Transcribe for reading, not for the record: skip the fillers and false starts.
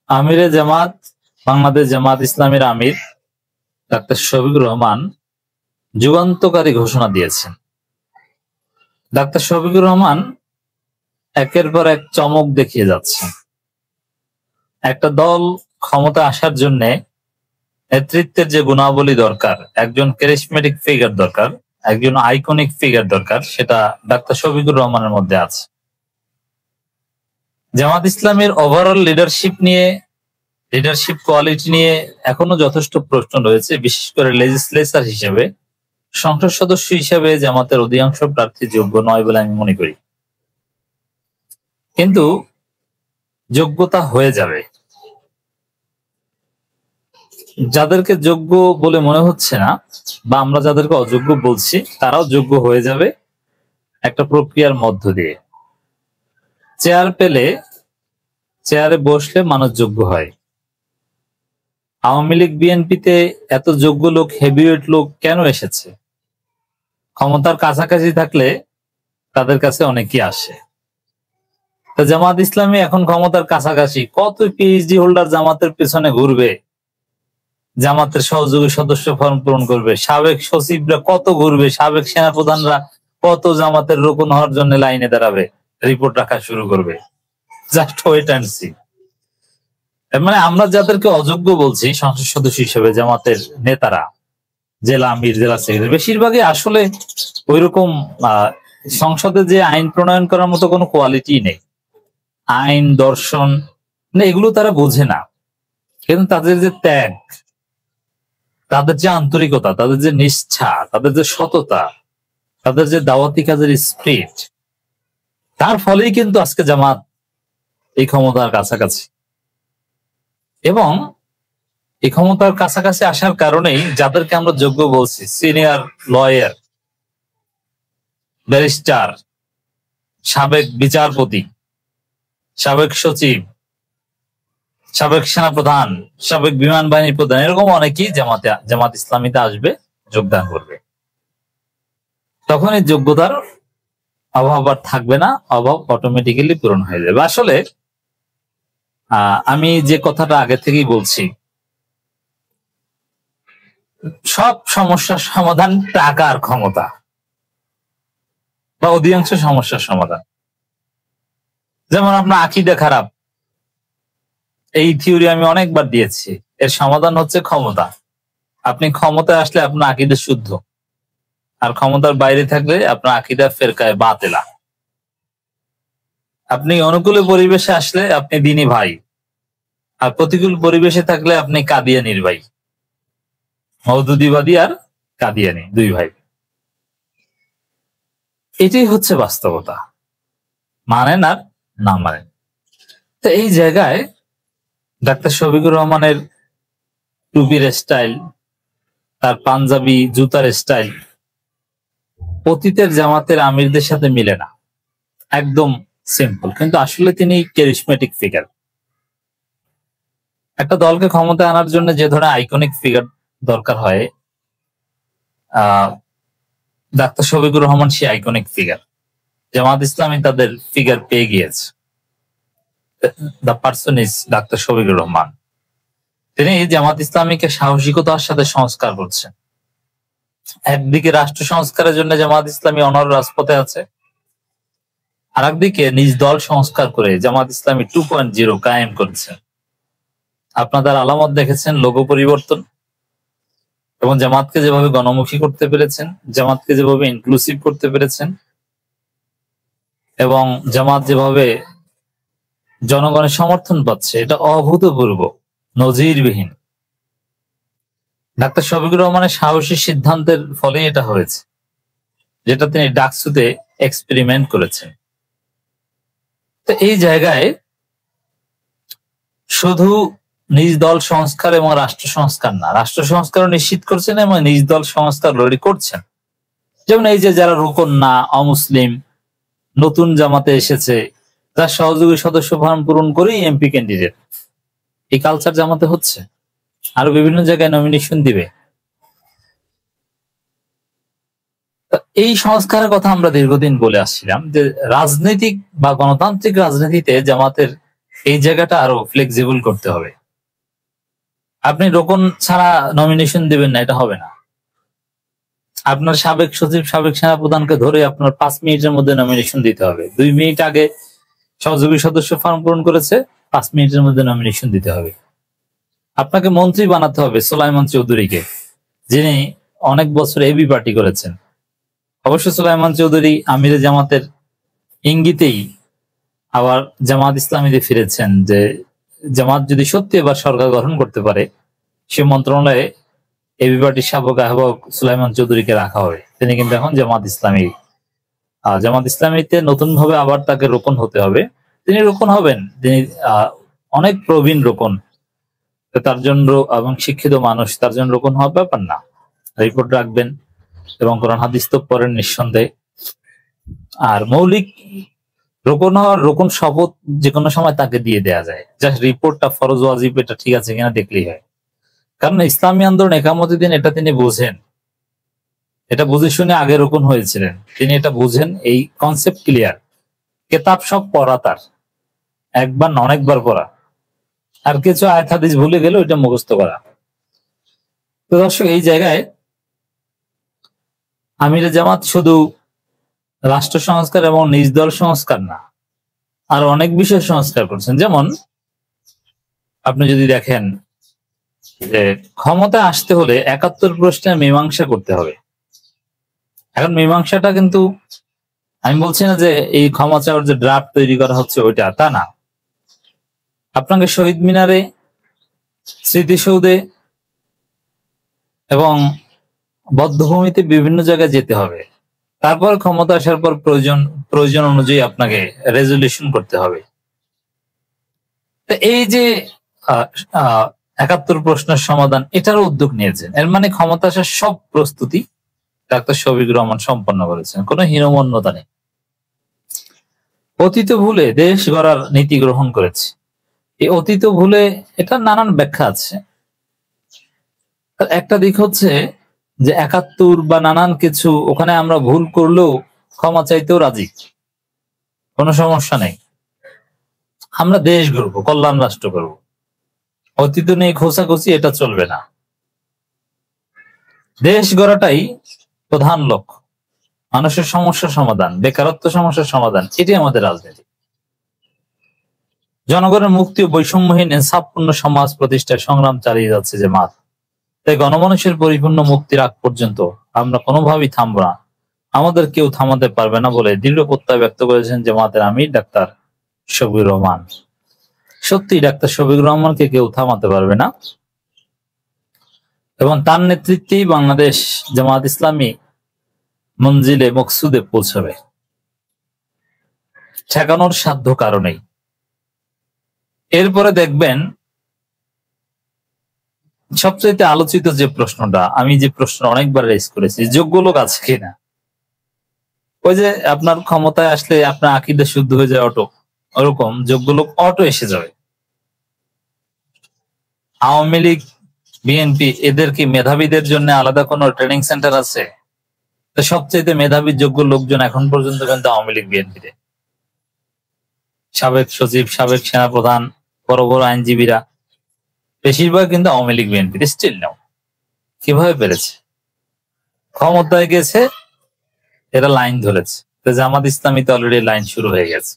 আমিরে জামাত বাংলাদেশ জামাত ইসলামীর আমির ডাক্তার শফিকুর রহমান যুগান্তকারী ঘোষণা দিয়েছেন। ডাক্তার শফিকুর রহমান একের পর এক চমক দেখিয়ে যাচ্ছে। একটা দল ক্ষমতা আসার জন্য নেতৃত্বের যে গুণাবলী দরকার, একজন ক্যারিসমেটিক ফিগার দরকার, একজন আইকনিক ফিগার দরকার, সেটা ডাক্তার শফিকুর রহমানের মধ্যে আছে। জামাত ইসলামের ওভারঅল লিডারশিপ কোয়ালিটি নিয়ে এখনো যথেষ্ট প্রশ্ন রয়েছে, বিশেষ করে লেজিসলেচার হিসেবে, সংসদ সদস্য হিসেবে জামাতের অধিকাংশ প্রার্থী যোগ্য নয় বলে আমি মনে করি। কিন্তু যোগ্যতা হয়ে যাবে। যাদেরকে যোগ্য বলে মনে হচ্ছে না বা আমরা যাদেরকে অযোগ্য বলছি, তারাও যোগ্য হয়ে যাবে একটা প্রক্রিয়ার মধ্য দিয়ে। চেয়ার পেলে, চেয়ারে বসলে মানুষ যোগ্য হয়। আওয়ামী লীগ বিএনপিতে এত যোগ্য লোক, হেভিওয়েট লোক কেন এসেছে? ক্ষমতার কাছাকাছি থাকলে তাদের কাছে অনেকেই আসে। তো জামাত ইসলামী এখন ক্ষমতার কাছাকাছি, কত পিএইচডি হোল্ডার জামাতের পেছনে ঘুরবে, জামাতের সহযোগী সদস্য ফর্ম পূরণ করবে, সাবেক সচিবরা কত ঘুরবে, সাবেক সেনাপ্রধানরা কত জামাতের রোকন হওয়ার জন্য লাইনে দাঁড়াবে, রিপোর্ট রাখা শুরু করবে। Just wait and see. মানে আমরা যাদেরকে অযোগ্য বলছি সংসদ সদস্য হিসেবে, জামাতের নেতারা, জেলা আমির, জেলা সেক্রেটারি, বেশিরভাগই আসলে ওইরকম সংসদে যে আইন প্রণয়ন করার মতো কোনো কোয়ালিটি নেই। আইন, দর্শন এগুলো তারা বোঝে না। কিন্তু তাদের যে ত্যাগ, তাদের যে আন্তরিকতা, তাদের যে নিষ্ঠা, তাদের যে সততা, তাদের যে দাওয়াতি কাজের স্পিরিট, তার ফলেই কিন্তু আজকে জামাত এই ক্ষমতার কাছাকাছি। এবং এই ক্ষমতার কাছাকাছি আসার কারণেই যাদেরকে আমরা যোগ্য বলছি, সিনিয়র লয়ার, ব্যারিস্টার, সাবেক বিচারপতি, সাবেক সচিব, সাবেক সেনাপ্রধান, সাবেক বিমান বাহিনীর প্রধান, এরকম অনেকেই জামাত ইসলামীতে আসবে, যোগদান করবে। তখন এই যোগ্যতার অভাব আর থাকবে না, অভাব অটোমেটিক্যালি পূরণ হয়ে যাবে। আসলে আমি যে কথাটা আগে থেকেই বলছি, সব সমস্যার সমাধান টাকার ক্ষমতা বা অধিকাংশ সমস্যার সমাধান। যেমন আপনার আকীদা খারাপ, এই থিওরি আমি অনেকবার দিয়েছি। এর সমাধান হচ্ছে ক্ষমতা। আপনি ক্ষমতায় আসলে আপনার আকীদা শুদ্ধ, আর ক্ষমতার বাইরে থাকলে আপনার আকীদা ফেরকায়ে বাতিলা। আপনি অনুকূলে পরিবেশে আসলে আপনি দ্বীনী ভাই, আর প্রতিকূল পরিবেশে থাকলে আপনি কাদিয়ানির ভাই। মওদুদিবাদী আর কাদিয়ানি, দুই ভাই। এটাই হচ্ছে বাস্তবতা, মানেন আর না মানেন। তো এই জায়গায় ডাক্তার শফিকুর রহমানের টুপির স্টাইল, তার পাঞ্জাবি জুতার স্টাইল অতীতের জামাতের আমিরদের সাথে মিলে না, একদম সিম্পল। কিন্তু আসলে তিনি ক্যারিসমেটিক ফিগার। একটা দলকে ক্ষমতায় আনার জন্য যে ধরনের আইকনিক ফিগার দরকার হয়, ডাক্তার শফিকুর রহমান সেই আইকনিক ফিগার। জামাত ইসলামী তাদের ফিগার পেয়ে গিয়েছে। The person is doctor Shafiqur Rahman. তিনি জামাত ইসলামীকে সাহসিকতার সাথে সংস্কার করছেন। একদিকে রাষ্ট্র সংস্কারের জন্য জামাত ইসলামী অনড় রাজপথে আছে, আর একদিকে নিজ দল সংস্কার করে জামাত ইসলামী 2.0 কায়েম করছে। আপনাদের আলামত দেখেছেন, লোগো পরিবর্তন, এবং জামাতকে যেভাবে গণমুখী করতে পেরেছেন, জামাতকে যেভাবে ইনক্লুসিভ করতে পেরেছেন, এবং জামাত যেভাবে জনগণের সমর্থন পাচ্ছে, এটা অভূতপূর্ব, নজিরবিহীন। ডাক্তার শফিকুর রহমানের সাহসী সিদ্ধান্তের ফলে এটা হয়েছে, যেটা তিনি ডাকসুতে এক্সপেরিমেন্ট করেছেন। তো এই জায়গায় শুধু নিজ দল সংস্কার এবং রাষ্ট্র সংস্কার না, রাষ্ট্র সংস্কারও নিশ্চিত করছেন এবং নিজ দল সংস্কার রেডি করছেন। যেমন এই যে যারা রোকন না, অমুসলিম, নতুন জামাতে এসেছে, যার সহযোগী সদস্য ফর্ম পূরণ করেই এমপি ক্যান্ডিডেট, এই কালচার জামাতে হচ্ছে। আরো বিভিন্ন জায়গায় নমিনেশন দিবে। এই সংস্কারের কথা আমরা দীর্ঘদিন বলে আসছিলাম যে রাজনৈতিক বা গণতান্ত্রিক রাজনীতিতে জামাতের এই জায়গাটা আরো ফ্লেক্সিবল করতে হবে। আপনি রোকন ছাড়া নমিনেশন দিবেন না, এটা হবে না। আপনার সাবেক সচিব, সাবেক সেনাপ্রধানকে ধরে আপনার 5 মিনিটের মধ্যে নমিনেশন দিতে হবে। 2 মিনিট আগে সহযোগী সদস্য ফর্ম পূরণ করেছে, 5 মিনিটের মধ্যে নমিনেশন দিতে হবে। আপনাকে মন্ত্রী বানাতে হবে সুলাইমান চৌধুরীকে, যিনি অনেক বছর এবি পার্টি করেছেন। অবশ্য সুলাইমান চৌধুরী আমিরে জামাতের ইঙ্গিতেই আবার জামাত ইসলামীতে ফিরেছেন, যে জামাত যদি সত্যি এবার সরকার গঠন করতে পারে, সে মন্ত্রণালয়ে এবি পার্টির সাবেক আহ্বায়ক সুলাইমান চৌধুরীকে রাখা হবে। তিনি কিন্তু এখন জামাত ইসলামীতে নতুন ভাবে আবার তাকে রোকন হতে হবে। তিনি রোকন হবেন, তিনি অনেক প্রবীণ রোকন, তার জন্য এবং শিক্ষিত মানুষ, তার জন্য রোকন হওয়ার ব্যাপার না। রিপোর্ট রাখবেন এবং কোরআন হাদিস তো পড়েন নিঃসন্দেহে। আর মৌলিক রোকন শপথ যে কোনো সময় তাকে দিয়ে দেয়া যায়, জাস্ট রিপোর্টটা ফরজ ওয়াজিব এটা ঠিক আছে কিনা দেখলেই হয়। কারণ ইসলামী আন্দোলন একামতের দিন এটা তিনি বুঝেন, এটা বুঝে শুনে আগে রোকন হয়েছিলেন, তিনি এটা বুঝেন, এই কনসেপ্ট ক্লিয়ার। কেতাব সব পড়া, তার একবার না অনেকবার পড়া, আর কিছু আয়াত হাদিস ভুলে গেলে ওইটা মুখস্থ করা। তো দর্শক, এই জায়গায় আমিরে জামাত শুধু রাষ্ট্র সংস্কার এবং নিজ দল সংস্কার না, আর অনেক বিষয় সংস্কার করছেন। যেমন আপনি যদি দেখেন যে ক্ষমতা আসতে হলে 71 প্রশ্নের মীমাংসা করতে হবে। এখন মীমাংসাটা কিন্তু আমি বলছি না যে এই ক্ষমা চাওয়ার যে ড্রাফট তৈরি করা হচ্ছে ওইটা, তা না। আপনাকে শহীদ মিনারে, স্মৃতিসৌধে এবং বধ্যভূমিতে বিভিন্ন জায়গায় যেতে হবে। তারপর ক্ষমতা আসার পর প্রয়োজন অনুযায়ী আপনাকে রেজলিউশন করতে হবে। তো এই যে 71 প্রশ্নের সমাধান, এটারও উদ্যোগ নিয়েছেন। এর মানে ক্ষমতা আসার সব প্রস্তুতি ডাক্তার শফিকুর রহমান সম্পন্ন করেছেন, কোনো হীনমন্যতা নেই। অতীত ভুলে দেশ গড়ার নীতি গ্রহণ করেছে। এই অতীত ভুলে এটা নানান ব্যাখ্যা আছে। একটা দিক হচ্ছে যে 71 বা নানান কিছু, ওখানে আমরা ভুল করলেও ক্ষমা চাইতেও রাজি, কোনো সমস্যা নেই। আমরা দেশ গড়বো, কল্যাণ রাষ্ট্র করবো, অতীত নেই খোঁচাখুচি, এটা চলবে না। দেশ গড়াটাই প্রধান লক্ষ্য, মানুষের সমস্যার সমাধান, বেকারত্ব সমস্যার সমাধান, এটাই আমাদের রাজনীতি। জনগণের মুক্তি ও বৈষম্যহীন ইনসাফপূর্ণ সমাজ প্রতিষ্ঠায় সংগ্রাম চালিয়ে যাচ্ছে জামাত। তাই গণমানুষের পরিপূর্ণ মুক্তির আগ পর্যন্ত আমরা কোনোভাবেই থামবো না, আমাদের কেউ থামাতে পারবে না বলে দৃঢ় প্রত্যয় ব্যক্ত করেছেন জামাতের আমির ডাক্তার শফিকুর রহমান। সত্যি ডাক্তার শফিকুর রহমানকে কেউ থামাতে পারবে না, এবং তার নেতৃত্বেই বাংলাদেশ জামাত ইসলামী মঞ্জিলে মকসুদে পৌঁছাবে, ঠেকানোর সাধ্য কারণেই। এরপরে দেখবেন সবচেয়ে আলোচিত যে প্রশ্নটা, আমি যে প্রশ্ন অনেকবার রেজ করেছি, যোগ্য লোক আছে কিনা। ওই যে আপনার ক্ষমতায় আসলে আপনার আকীদা শুদ্ধ হয়ে যায় অটো, ওরকম যোগ্য লোক অটো এসে যাবে। আওয়ামী লীগ, বিএনপি, এদের কি মেধাবীদের জন্য আলাদা কোনো ট্রেনিং সেন্টার আছে? তো সবচেয়ে মেধাবী যোগ্য লোকজন এখন পর্যন্ত কিন্তু আওয়ামী লীগ, বিএনপিতে। সাবেক সচিব, সাবেক সেনাপ্রধান, বড় বড় আইনজীবীরা বেশিরভাগ কিন্তু আওয়ামী লীগ, বিএনপিতে স্টিল নাও। কিভাবে পেরেছে? ক্ষমতায় গেছে, এরা লাইন ধরেছে। তো জামাত ইসলামী তো অলরেডি লাইন শুরু হয়ে গেছে।